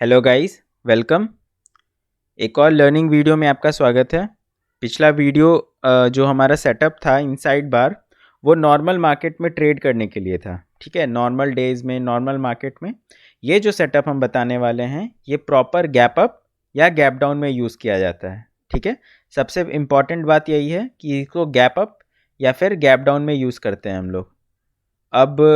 Hello guys, welcome. एक और learning video में आपका स्वागत है। पिछला वीडियो जो हमारा सेटअप था इनसाइड बार, वो नॉर्मल मार्केट में ट्रेड करने के लिए था। ठीक है, नॉर्मल डेज में नॉर्मल मार्केट में ये जो सेटअप हम बताने वाले हैं ये प्रॉपर गैप अप या गैप डाउन में यूज़ किया जाता है। ठीक है, सबसे इम्पॉर्टेंट बात यही है कि इसको गैप अप या फिर गैप डाउन में यूज़ करते हैं हम लोग। अब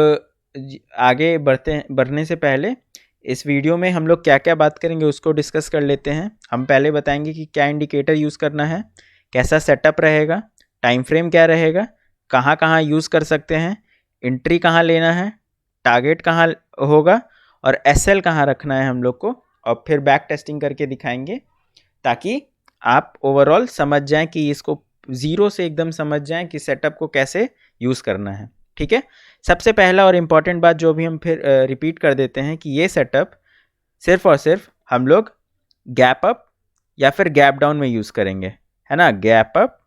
आगे बढ़ने से पहले इस वीडियो में हम लोग क्या क्या बात करेंगे उसको डिस्कस कर लेते हैं। हम पहले बताएंगे कि क्या इंडिकेटर यूज़ करना है, कैसा सेटअप रहेगा, टाइम फ्रेम क्या रहेगा, कहाँ कहाँ यूज़ कर सकते हैं, एंट्री कहाँ लेना है, टारगेट कहाँ होगा और एसएल कहाँ रखना है हम लोग को, और फिर बैक टेस्टिंग करके दिखाएंगे ताकि आप ओवरऑल समझ जाएं कि इसको ज़ीरो से एकदम समझ जाएं कि सेटअप को कैसे यूज़ करना है। ठीक है, सबसे पहला और इम्पॉर्टेंट बात जो भी हम फिर रिपीट कर देते हैं कि ये सेटअप सिर्फ और सिर्फ हम लोग गैप अप या फिर गैप डाउन में यूज़ करेंगे, है ना। गैप अप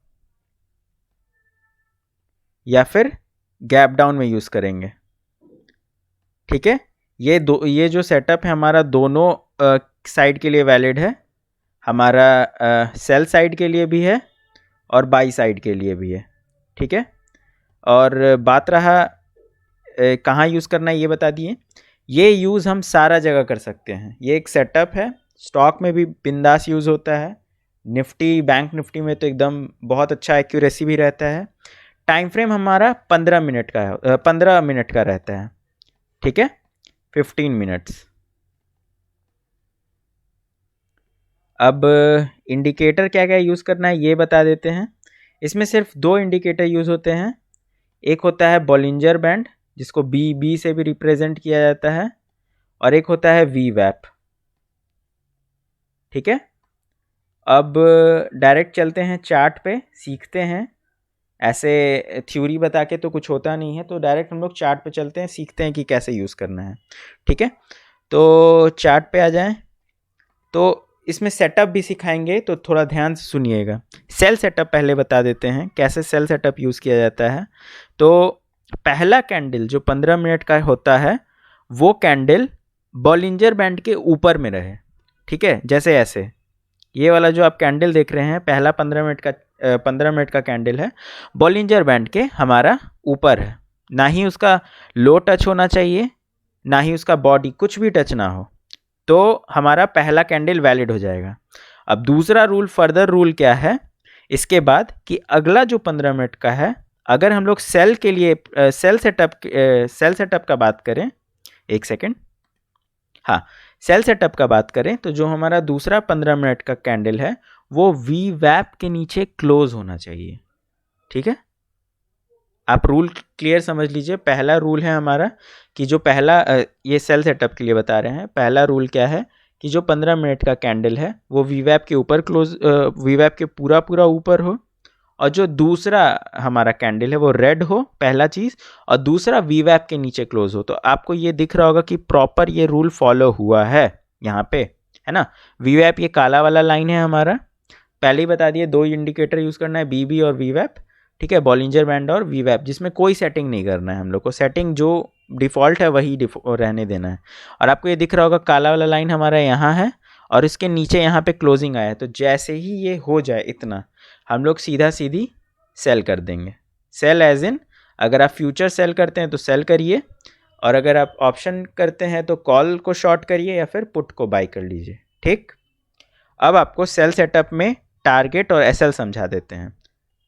या फिर गैप डाउन में यूज़ करेंगे। ठीक है, ये जो सेटअप है हमारा दोनों साइड के लिए वैलिड है। हमारा सेल साइड के लिए भी है और बाई साइड के लिए भी है। ठीक है, और बात रहा कहाँ यूज़ करना है ये बता दिए। ये यूज़ हम सारा जगह कर सकते हैं। ये एक सेटअप है, स्टॉक में भी बिंदास यूज़ होता है, निफ्टी बैंक निफ्टी में तो एकदम बहुत अच्छा एक्यूरेसी भी रहता है। टाइम फ्रेम हमारा 15 मिनट का है, 15 मिनट का रहता है। ठीक है, 15 मिनट्स। अब इंडिकेटर क्या क्या यूज़ करना है ये बता देते हैं। इसमें सिर्फ दो इंडिकेटर यूज़ होते हैं। एक होता है बॉलिंजर बैंड जिसको बी से भी रिप्रेजेंट किया जाता है, और एक होता है वी वैप। ठीक है, अब डायरेक्ट चलते हैं चार्ट पे, सीखते हैं। ऐसे थ्योरी बता के तो कुछ होता नहीं है, तो डायरेक्ट हम लोग चार्ट पे चलते हैं, सीखते हैं कि कैसे यूज़ करना है। ठीक है, तो चार्ट पे आ जाएं। तो इसमें सेटअप भी सिखाएंगे, तो थोड़ा ध्यान से सुनिएगा। सेल सेटअप पहले बता देते हैं कैसे सेल सेटअप यूज़ किया जाता है। तो पहला कैंडल जो 15 मिनट का होता है वो कैंडल बॉलिंजर बैंड के ऊपर में रहे। ठीक है, जैसे ऐसे ये वाला जो आप कैंडल देख रहे हैं पहला 15 मिनट का कैंडल है, बॉलिंजर बैंड के हमारा ऊपर है। ना ही उसका लो टच होना चाहिए, ना ही उसका बॉडी कुछ भी टच ना हो, तो हमारा पहला कैंडल वैलिड हो जाएगा। अब दूसरा रूल, फर्दर रूल क्या है इसके बाद, कि अगला जो 15 मिनट का है, अगर हम लोग सेल के लिए सेल सेटअप का बात करें, एक सेकेंड, हाँ, सेल सेटअप का बात करें तो जो हमारा दूसरा 15 मिनट का कैंडल है वो वी वैप के नीचे क्लोज होना चाहिए। ठीक है, आप रूल क्लियर समझ लीजिए। पहला रूल है हमारा कि जो पहला ये सेल सेटअप के लिए बता रहे हैं, पहला रूल क्या है कि जो 15 मिनट का कैंडल है वो वी वैप के ऊपर क्लोज, वी वैप के पूरा ऊपर हो, और जो दूसरा हमारा कैंडल है वो रेड हो, पहला चीज़, और दूसरा वी वैप के नीचे क्लोज हो। तो आपको ये दिख रहा होगा कि प्रॉपर ये रूल फॉलो हुआ है यहाँ पे, है ना। वी वैप ये काला वाला लाइन है हमारा, पहले ही बता दिए दो इंडिकेटर यूज़ करना है, बी और वी वैप। ठीक है, बॉलिंजर बैंड और वी वैप, जिसमें कोई सेटिंग नहीं करना है हम लोग को। सेटिंग जो डिफ़ॉल्ट है वही रहने देना है। और आपको ये दिख रहा होगा काला वाला लाइन हमारा यहाँ है और इसके नीचे यहाँ पे क्लोजिंग आया है। तो जैसे ही ये हो जाए इतना, हम लोग सीधी सेल कर देंगे। सेल एज इन, अगर आप फ्यूचर सेल करते हैं तो सेल करिए, और अगर आप ऑप्शन करते हैं तो कॉल को शॉर्ट करिए या फिर पुट को बाई कर लीजिए। ठीक, अब आपको सेल सेटअप में टारगेट और एसएल समझा देते हैं।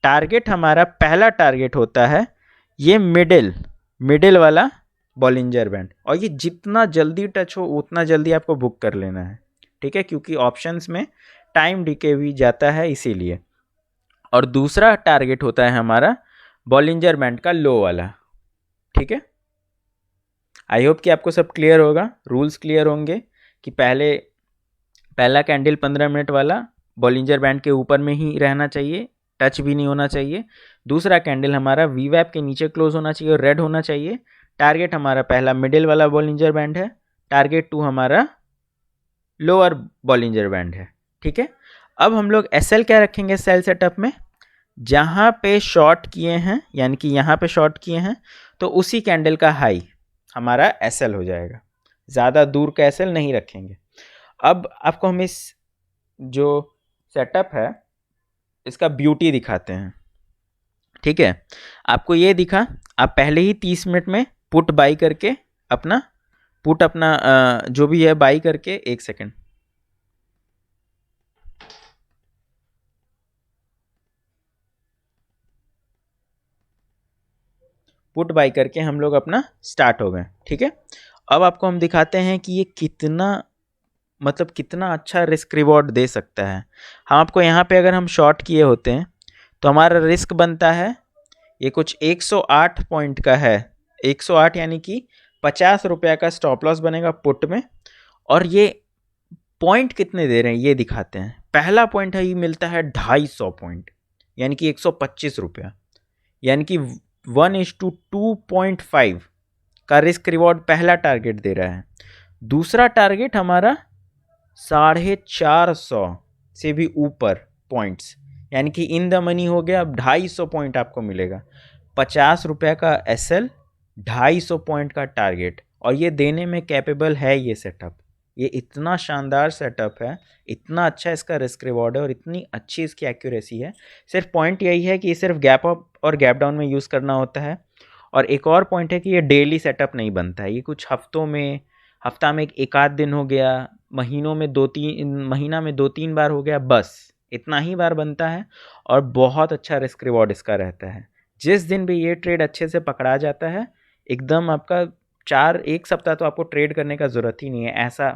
टारगेट हमारा पहला टारगेट होता है ये मिडिल वाला बॉलिंजर बैंड, और ये जितना जल्दी टच हो उतना जल्दी आपको बुक कर लेना है। ठीक है, क्योंकि ऑप्शंस में टाइम डीके भी जाता है इसीलिए। और दूसरा टारगेट होता है हमारा बॉलिंजर बैंड का लो वाला। ठीक है, आई होप कि आपको सब क्लियर होगा, रूल्स क्लियर होंगे कि पहला कैंडल 15 मिनट वाला बॉलिंजर बैंड के ऊपर में ही रहना चाहिए, टच भी नहीं होना चाहिए। दूसरा कैंडल हमारा वी वैप के नीचे क्लोज होना चाहिए और रेड होना चाहिए। टारगेट हमारा पहला मिडिल वाला बॉलिंजर बैंड है, टारगेट 2 हमारा लोअर बॉलिंजर बैंड है। ठीक है, अब हम लोग एसएल क्या रखेंगे सेल सेटअप में, जहाँ पे शॉर्ट किए हैं, यानी कि यहाँ पे शॉर्ट किए हैं तो उसी कैंडल का हाई हमारा एसएल हो जाएगा, ज़्यादा दूर का एसएल नहीं रखेंगे। अब आपको हम इस जो सेटअप है इसका ब्यूटी दिखाते हैं। ठीक है, आपको ये दिखा, आप पहले ही 30 मिनट में पुट बाई करके अपना जो भी है बाई करके, एक सेकेंड, पुट बाई करके हम लोग अपना स्टार्ट हो गए। ठीक है, अब आपको हम दिखाते हैं कि ये कितना अच्छा रिस्क रिवॉर्ड दे सकता है। हम आपको यहाँ पे अगर हम शॉर्ट किए होते हैं तो हमारा रिस्क बनता है, ये कुछ 108 पॉइंट का है, 108 यानी कि 50 रुपये का स्टॉप लॉस बनेगा पुट में। और ये पॉइंट कितने दे रहे हैं ये दिखाते हैं। पहला पॉइंट है, ये मिलता है 250 पॉइंट, यानी कि 125 रुपया, यानी कि 1:2.5 का रिस्क रिवॉर्ड पहला टारगेट दे रहा है। दूसरा टारगेट हमारा 450 से भी ऊपर पॉइंट्स, यानी कि इन द मनी हो गया। अब 250 पॉइंट आपको मिलेगा, 50 रुपये का SL, 250 पॉइंट का टारगेट, और ये देने में कैपेबल है ये सेटअप। ये इतना शानदार सेटअप है, इतना अच्छा इसका रिस्क रिवॉर्ड है और इतनी अच्छी इसकी एक्यूरेसी है। सिर्फ पॉइंट यही है कि ये सिर्फ गैप अप और गैप डाउन में यूज़ करना होता है। और एक और पॉइंट है कि ये डेली सेटअप नहीं बनता है, ये कुछ हफ्ता में एक आध दिन हो गया, महीना में 2-3 बार हो गया, बस इतना ही बार बनता है। और बहुत अच्छा रिस्क रिवॉर्ड इसका रहता है। जिस दिन भी ये ट्रेड अच्छे से पकड़ा जाता है, एकदम आपका 1 सप्ताह तो आपको ट्रेड करने का ज़रूरत ही नहीं है, ऐसा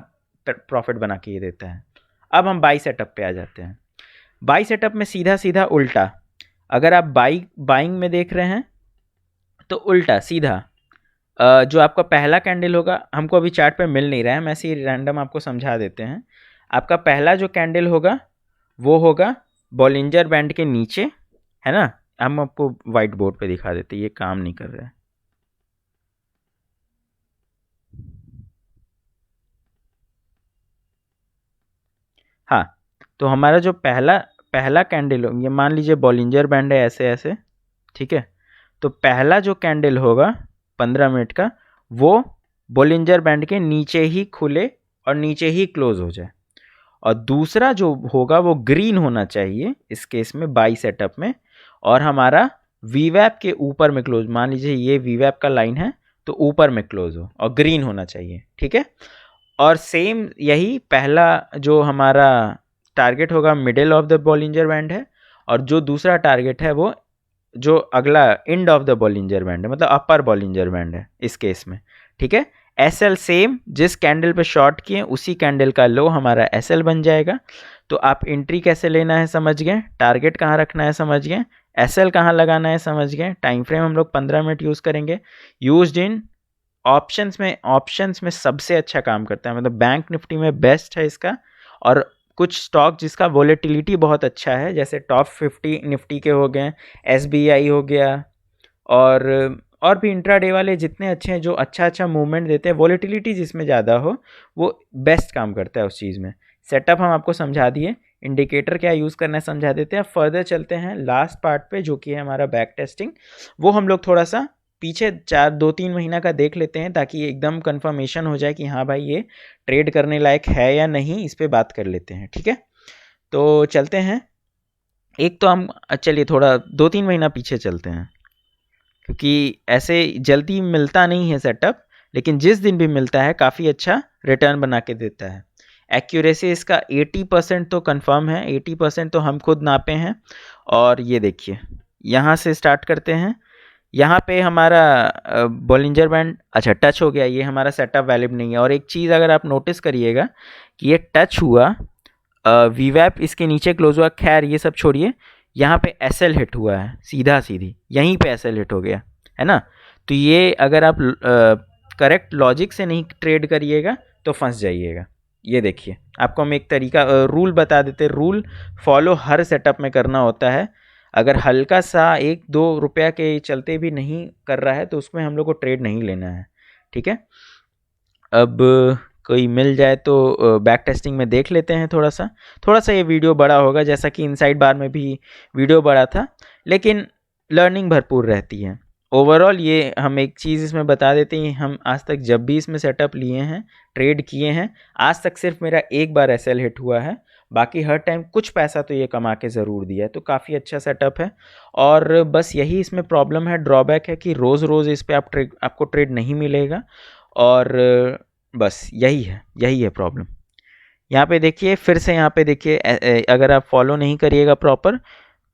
प्रॉफिट बना के ये देता है। अब हम बाई सेटअप पे आ जाते हैं। बाई सेटअप में सीधा उल्टा, अगर आप बाइंग में देख रहे हैं तो उल्टा सीधा जो आपका पहला कैंडल होगा, हमको अभी चार्ट पे मिल नहीं रहा है, मैं ऐसे ही रैंडम आपको समझा देते हैं। आपका पहला जो कैंडल होगा वो होगा बॉलिंजर बैंड के नीचे, है ना। हम आपको वाइट बोर्ड पे दिखा देते, ये काम नहीं कर रहा है। हाँ, तो हमारा जो पहला कैंडल, ये मान लीजिए बॉलिंजर बैंड है ऐसे, ठीक है। तो पहला जो कैंडल होगा 15 मिनट का, वो बॉलिंजर बैंड के नीचे ही खुले और नीचे ही क्लोज हो जाए। और दूसरा जो होगा वो ग्रीन होना चाहिए इस केस में बाई सेटअप में, और हमारा वीवैप के ऊपर में क्लोज, मान लीजिए ये वीवैप का लाइन है तो ऊपर में क्लोज हो और ग्रीन होना चाहिए। ठीक है, और सेम यही पहला जो हमारा टारगेट होगा middle of the Bollinger band है, और जो दूसरा टारगेट है वो जो अगला end of the Bollinger band है, मतलब अपर बॉलिंजर बैंड है इस केस में। ठीक है, SL सेम, जिस कैंडल पे शॉर्ट किए उसी कैंडल का लो हमारा SL बन जाएगा। तो आप एंट्री कैसे लेना है समझ गए, टारगेट कहाँ रखना है समझ गए, SL कहाँ लगाना है समझ गए। टाइम फ्रेम हम लोग 15 मिनट यूज़ करेंगे। यूज्ड इन ऑप्शंस में सबसे अच्छा काम करता है, मतलब बैंक निफ्टी में बेस्ट है इसका। और कुछ स्टॉक जिसका वोलेटिलिटी बहुत अच्छा है, जैसे टॉप 50 निफ्टी के हो गए, SBI हो गया, और भी इंट्राडे वाले जितने अच्छे हैं जो अच्छा मूवमेंट देते हैं, वोलेटिलिटी जिसमें ज़्यादा हो वो बेस्ट काम करता है उस चीज़ में। सेटअप हम आपको समझा दिए, इंडिकेटर क्या यूज़ करना है समझा देते हैं। फर्दर चलते हैं लास्ट पार्ट पे, जो कि है हमारा बैक टेस्टिंग। वो हम लोग थोड़ा सा पीछे 2-3 महीना का देख लेते हैं, ताकि एकदम कंफर्मेशन हो जाए कि हाँ भाई ये ट्रेड करने लायक है या नहीं, इस पर बात कर लेते हैं। ठीक है, तो चलते हैं। एक तो हम चलिए थोड़ा 2-3 महीना पीछे चलते हैं, क्योंकि ऐसे जल्दी मिलता नहीं है सेटअप, लेकिन जिस दिन भी मिलता है काफ़ी अच्छा रिटर्न बना के देता है। एक्यूरेसी इसका 80% तो कंफर्म है, 80% तो हम खुद नापे हैं। और ये देखिए, यहाँ से स्टार्ट करते हैं। यहाँ पे हमारा बॉलिंजर बैंड अच्छा टच हो गया, ये हमारा सेटअप वैलिड नहीं है। और एक चीज़ अगर आप नोटिस करिएगा कि ये टच हुआ, वीवैप इसके नीचे क्लोज हुआ, खैर ये सब छोड़िए, यहाँ पे SL हिट हुआ है, सीधी यहीं पे SL हिट हो गया है ना। तो ये अगर आप करेक्ट लॉजिक से नहीं ट्रेड करिएगा तो फंस जाइएगा। ये देखिए, आपको हम एक तरीका रूल बता देते, रूल फॉलो हर सेटअप में करना होता है। अगर हल्का सा 1-2 रुपया के चलते भी नहीं कर रहा है तो उसमें हम लोग को ट्रेड नहीं लेना है। ठीक है, अब कोई मिल जाए तो बैक टेस्टिंग में देख लेते हैं। थोड़ा सा ये वीडियो बड़ा होगा, जैसा कि इनसाइड बार में भी वीडियो बड़ा था, लेकिन लर्निंग भरपूर रहती है। ओवरऑल ये हम एक चीज़ इसमें बता देते हैं, हम आज तक जब भी इसमें सेटअप लिए हैं, ट्रेड किए हैं, आज तक सिर्फ मेरा एक बार एसएल हिट हुआ है, बाकी हर टाइम कुछ पैसा तो ये कमा के ज़रूर दिया है। तो काफ़ी अच्छा सेटअप है। और बस यही इसमें प्रॉब्लम है, ड्रॉबैक है कि रोज़ रोज़ इस पर आपको ट्रेड नहीं मिलेगा। और बस यही है प्रॉब्लम। यहाँ पे देखिए, फिर से यहाँ पे देखिए, अगर आप फॉलो नहीं करिएगा प्रॉपर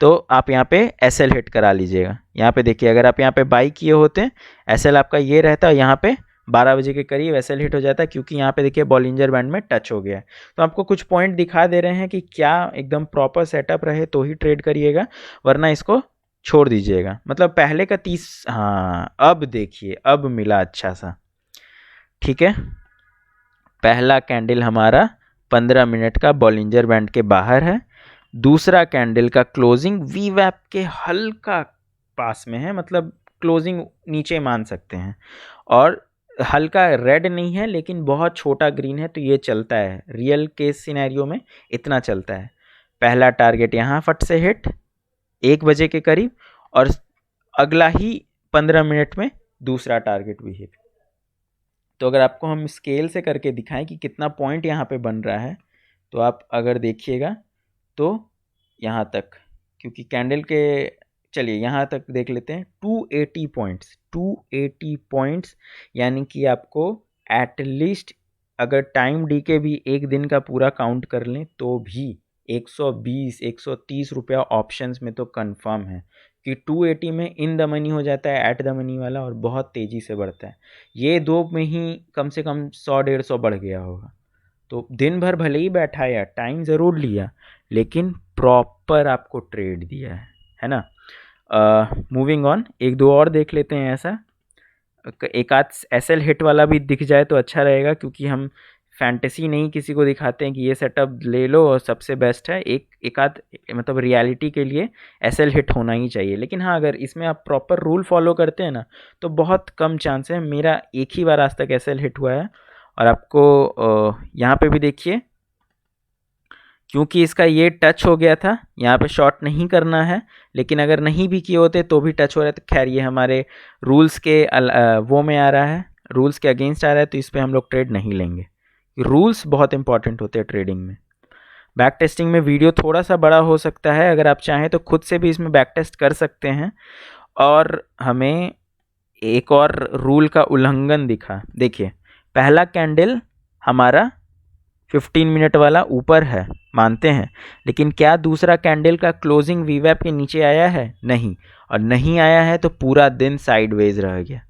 तो आप यहाँ पे एस एल हिट करा लीजिएगा। यहाँ पे देखिए, अगर आप यहाँ पे बाई किए होते हैं, एस एल आपका ये रहता है, यहाँ पे 12 बजे के करीब एस एल हिट हो जाता है, क्योंकि यहाँ पे देखिए बॉलिंजर बैंड में टच हो गया है। तो आपको कुछ पॉइंट दिखा दे रहे हैं कि क्या एकदम प्रॉपर सेटअप रहे तो ही ट्रेड करिएगा, वरना इसको छोड़ दीजिएगा। मतलब पहले का 30, हाँ अब देखिए, अब मिला अच्छा सा। ठीक है, पहला कैंडल हमारा 15 मिनट का बॉलिंजर बैंड के बाहर है, दूसरा कैंडल का क्लोजिंग वी वैप के हल्का पास में है, मतलब क्लोजिंग नीचे मान सकते हैं, और हल्का रेड नहीं है लेकिन बहुत छोटा ग्रीन है, तो ये चलता है रियल केस सिनेरियो में, इतना चलता है। पहला टारगेट यहाँ फट से हिट 1 बजे के करीब, और अगला ही 15 मिनट में दूसरा टारगेट भी हिट। तो अगर आपको हम स्केल से करके दिखाएं कि कितना पॉइंट यहाँ पे बन रहा है, तो आप अगर देखिएगा तो यहाँ तक, क्योंकि कैंडल के, चलिए यहाँ तक देख लेते हैं, 280 पॉइंट्स, 280 पॉइंट्स, यानी कि आपको एटलीस्ट अगर टाइम डी के भी एक दिन का पूरा काउंट कर लें तो भी 120-130 रुपया ऑप्शंस में तो कंफर्म है कि 280 में इन द मनी हो जाता है, एट द मनी वाला, और बहुत तेज़ी से बढ़ता है। ये दो में ही कम से कम 100-150 बढ़ गया होगा। तो दिन भर भले ही बैठा या टाइम ज़रूर लिया, लेकिन प्रॉपर आपको ट्रेड दिया है ना। मूविंग ऑन, एक दो और देख लेते हैं ऐसा, एक आध एसएल हिट वाला भी दिख जाए तो अच्छा रहेगा, क्योंकि हम फैंटेसी नहीं किसी को दिखाते हैं कि ये सेटअप ले लो और सबसे बेस्ट है। एक आध मतलब रियलिटी के लिए एसएल हिट होना ही चाहिए। लेकिन हाँ, अगर इसमें आप प्रॉपर रूल फॉलो करते हैं ना, तो बहुत कम चांस है। मेरा एक ही बार आज तक एसएल हिट हुआ है। और आपको यहाँ पे भी देखिए, क्योंकि इसका ये टच हो गया था, यहाँ पे शॉर्ट नहीं करना है, लेकिन अगर नहीं भी किए होते तो भी टच हो रहा है, तो खैर ये हमारे रूल्स के वो में आ रहा है, रूल्स के अगेंस्ट आ रहा है, तो इस पर हम लोग ट्रेड नहीं लेंगे। रूल्स बहुत इंपॉर्टेंट होते हैं ट्रेडिंग में। बैक टेस्टिंग में वीडियो थोड़ा सा बड़ा हो सकता है, अगर आप चाहें तो खुद से भी इसमें बैक टेस्ट कर सकते हैं। और हमें एक और रूल का उल्लंघन दिखा, देखिए पहला कैंडल हमारा 15 मिनट वाला ऊपर है, मानते हैं, लेकिन क्या दूसरा कैंडल का क्लोजिंग वीवैप के नीचे आया है? नहीं। और नहीं आया है तो पूरा दिन साइडवेज रह गया।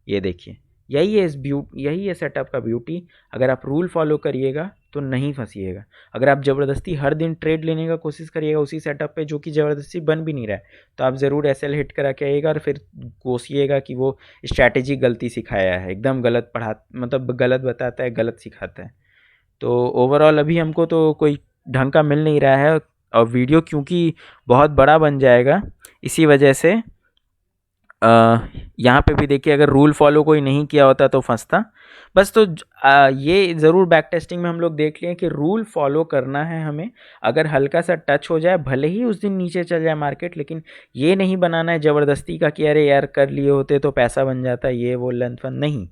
ये देखिए, यही है सेटअप का ब्यूटी। अगर आप रूल फॉलो करिएगा तो नहीं फंसिएगा। अगर आप ज़बरदस्ती हर दिन ट्रेड लेने का कोशिश करिएगा उसी सेटअप पे, जो कि ज़बरदस्ती बन भी नहीं रहा है, तो आप ज़रूर एसएल हिट करा के आइएगा और फिर कोसिएगा कि वो स्ट्रैटेजी गलती सिखाया है, एकदम गलत मतलब गलत बताता है, गलत सिखाता है। तो ओवरऑल अभी हमको तो कोई ढंग का मिल नहीं रहा है, और वीडियो क्योंकि बहुत बड़ा बन जाएगा, इसी वजह से यहाँ पे भी देखिए, अगर रूल फॉलो कोई नहीं किया होता तो फंसता बस। तो ये ज़रूर बैक टेस्टिंग में हम लोग देख लिए कि रूल फॉलो करना है हमें। अगर हल्का सा टच हो जाए, भले ही उस दिन नीचे चल जाए मार्केट, लेकिन ये नहीं बनाना है ज़बरदस्ती का कि अरे यार कर लिए होते तो पैसा बन जाता, ये वो लेंथ फन नहीं।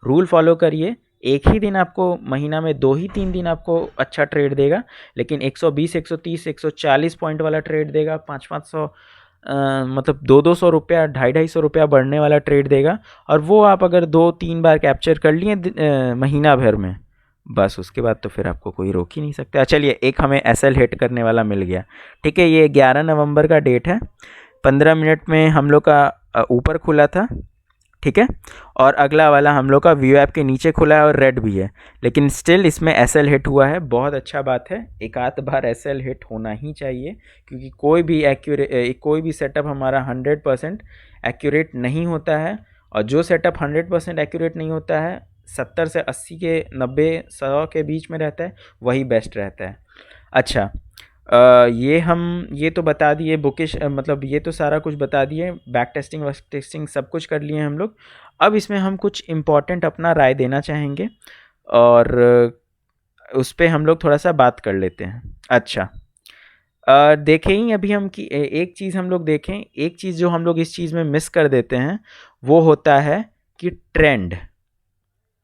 रूल फॉलो करिए, एक ही दिन आपको, महीना में 2 ही 3 दिन आपको अच्छा ट्रेड देगा, लेकिन 120, 130, 140 पॉइंट वाला ट्रेड देगा, 500-500 मतलब 200-200 रुपया, 250-250 रुपया बढ़ने वाला ट्रेड देगा। और वो आप अगर 2-3 बार कैप्चर कर लिए महीना भर में, बस उसके बाद तो फिर आपको कोई रोक ही नहीं सकता। चलिए, एक हमें एसएल हिट करने वाला मिल गया। ठीक है, ये 11 नवंबर का डेट है, 15 मिनट में हम लोग का ऊपर खुला था। ठीक है, और अगला वाला हम लोग का व्यू ऐप के नीचे खुला है और रेड भी है, लेकिन स्टिल इसमें एसएल हिट हुआ है। बहुत अच्छा बात है, एक आध बार एसएल हिट होना ही चाहिए, क्योंकि कोई भी सेटअप हमारा 100% एक्यूरेट नहीं होता है। और जो सेटअप 100% एक्यूरेट नहीं होता है, 70 से 80 के 90-100 के बीच में रहता है, वही बेस्ट रहता है। अच्छा, ये तो बता दिए बुकिश, मतलब ये तो सारा कुछ बता दिए, बैक टेस्टिंग वक टेस्टिंग सब कुछ कर लिए हम लोग। अब इसमें हम कुछ इम्पॉर्टेंट अपना राय देना चाहेंगे, और उस पर हम लोग थोड़ा सा बात कर लेते हैं। अच्छा, देखें ही अभी हम कि एक चीज़ हम लोग देखें, एक चीज़ जो हम लोग इस चीज़ में मिस कर देते हैं वो होता है कि ट्रेंड।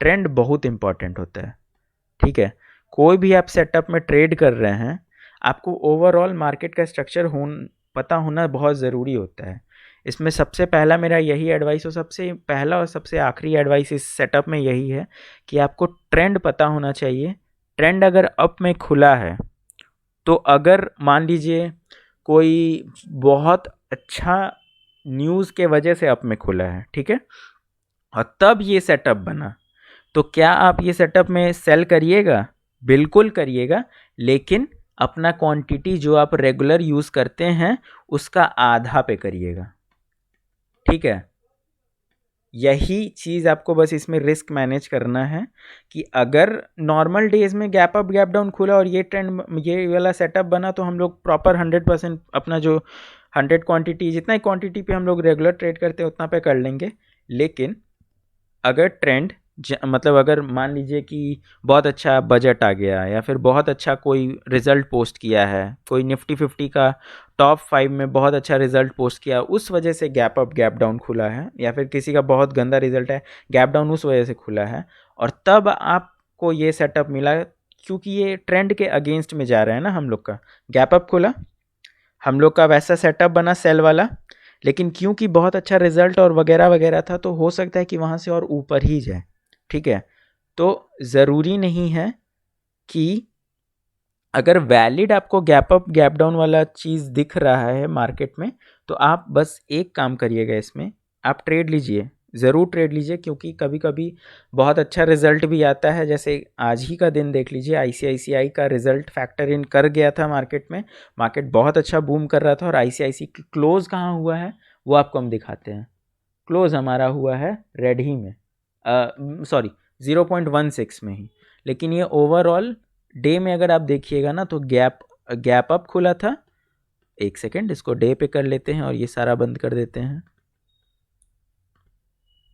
ट्रेंड बहुत इंपॉर्टेंट होता है, ठीक है। कोई भी आप सेटअप में ट्रेड कर रहे हैं, आपको ओवरऑल मार्केट का स्ट्रक्चर पता होना बहुत ज़रूरी होता है। इसमें सबसे पहला मेरा यही एडवाइस, और सबसे पहला और सबसे आखिरी एडवाइस इस सेटअप में यही है कि आपको ट्रेंड पता होना चाहिए। ट्रेंड अगर अप में खुला है, तो अगर मान लीजिए कोई बहुत अच्छा न्यूज़ के वजह से अप में खुला है, ठीक है, और तब ये सेटअप बना, तो क्या आप ये सेटअप में सेल करिएगा? बिल्कुल करिएगा, लेकिन अपना क्वांटिटी जो आप रेगुलर यूज़ करते हैं उसका आधा पे करिएगा, ठीक है। यही चीज़ आपको बस इसमें रिस्क मैनेज करना है कि अगर नॉर्मल डेज में गैप अप गैप डाउन खुला और ये ट्रेंड, ये वाला सेटअप बना, तो हम लोग प्रॉपर 100% अपना जो 100 क्वांटिटी, जितना क्वांटिटी पे हम लोग रेगुलर ट्रेड करते हैं उतना पे कर लेंगे। लेकिन अगर ट्रेंड मतलब अगर मान लीजिए कि बहुत अच्छा बजट आ गया, या फिर बहुत अच्छा कोई रिज़ल्ट पोस्ट किया है, कोई निफ्टी 50 का टॉप 5 में बहुत अच्छा रिज़ल्ट पोस्ट किया, उस वजह से गैप अप गैप डाउन खुला है, या फिर किसी का बहुत गंदा रिज़ल्ट है, गैप डाउन उस वजह से खुला है, और तब आपको ये सेटअप मिला क्योंकि ये ट्रेंड के अगेंस्ट में जा रहा है ना हम लोग का। गैप अप खुला, हम लोग का वैसा सेटअप बना सेल वाला, लेकिन क्योंकि बहुत अच्छा रिजल्ट और वगैरह वगैरह था, तो हो सकता है कि वहाँ से और ऊपर ही जाए, ठीक है। तो ज़रूरी नहीं है कि अगर वैलिड आपको गैप अप गैप डाउन वाला चीज़ दिख रहा है मार्केट में, तो आप बस एक काम करिएगा, इसमें आप ट्रेड लीजिए, ज़रूर ट्रेड लीजिए, क्योंकि कभी कभी बहुत अच्छा रिजल्ट भी आता है। जैसे आज ही का दिन देख लीजिए, आईसीआईसीआई का रिजल्ट फैक्टर इन कर गया था मार्केट में, मार्केट बहुत अच्छा बूम कर रहा था, और आईसीआईसी क्लोज कहाँ हुआ है वो आपको हम दिखाते हैं। क्लोज हमारा हुआ है रेड ही में, सॉरी 0.16 में ही, लेकिन ये ओवरऑल डे में अगर आप देखिएगा ना, तो गैप गैप अप खुला था। एक सेकेंड, इसको डे पे कर लेते हैं और ये सारा बंद कर देते हैं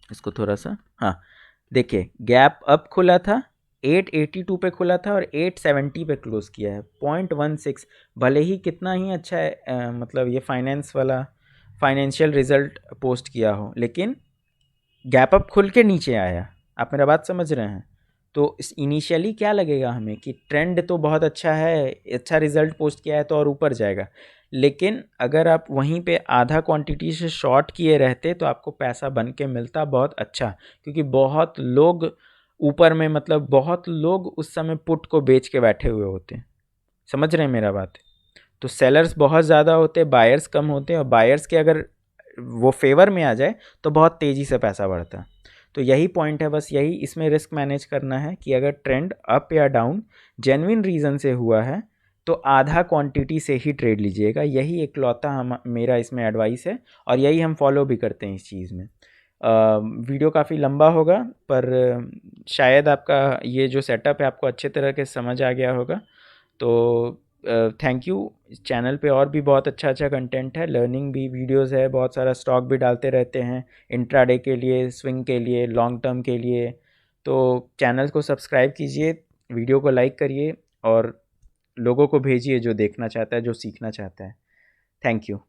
इसको थोड़ा सा। हाँ, देखिए गैप अप खुला था, 882 पे खुला था और 870 पे क्लोज किया है, 0.16। भले ही कितना ही अच्छा है, मतलब ये फाइनेंस वाला फाइनेंशियल रिजल्ट पोस्ट किया हो, लेकिन गैप अप खुल के नीचे आया। आप मेरा बात समझ रहे हैं? तो इस इनिशियली क्या लगेगा हमें कि ट्रेंड तो बहुत अच्छा है, अच्छा रिजल्ट पोस्ट किया है तो और ऊपर जाएगा, लेकिन अगर आप वहीं पे आधा क्वांटिटी से शॉर्ट किए रहते तो आपको पैसा बन के मिलता बहुत अच्छा, क्योंकि बहुत लोग ऊपर में, मतलब बहुत लोग उस समय पुट को बेच के बैठे हुए होते हैं। समझ रहे हैं मेरा बात? तो सेलर्स बहुत ज़्यादा होते, बायर्स कम होते हैं, और बायर्स के अगर वो फेवर में आ जाए तो बहुत तेज़ी से पैसा बढ़ता है। तो यही पॉइंट है, बस यही इसमें रिस्क मैनेज करना है कि अगर ट्रेंड अप या डाउन जेन्युइन रीज़न से हुआ है, तो आधा क्वांटिटी से ही ट्रेड लीजिएगा। यही एकलौता मेरा इसमें एडवाइस है, और यही हम फॉलो भी करते हैं इस चीज़ में। वीडियो काफ़ी लंबा होगा, पर शायद आपका ये जो सेटअप है आपको अच्छे तरह के समझ आ गया होगा। तो थैंक यू। इस चैनल पे और भी बहुत अच्छा अच्छा कंटेंट है, लर्निंग भी वीडियोस है, बहुत सारा स्टॉक भी डालते रहते हैं, इंट्राडे के लिए, स्विंग के लिए, लॉन्ग टर्म के लिए। तो चैनल को सब्सक्राइब कीजिए, वीडियो को लाइक करिए, और लोगों को भेजिए जो देखना चाहता है, जो सीखना चाहता है। Thank you.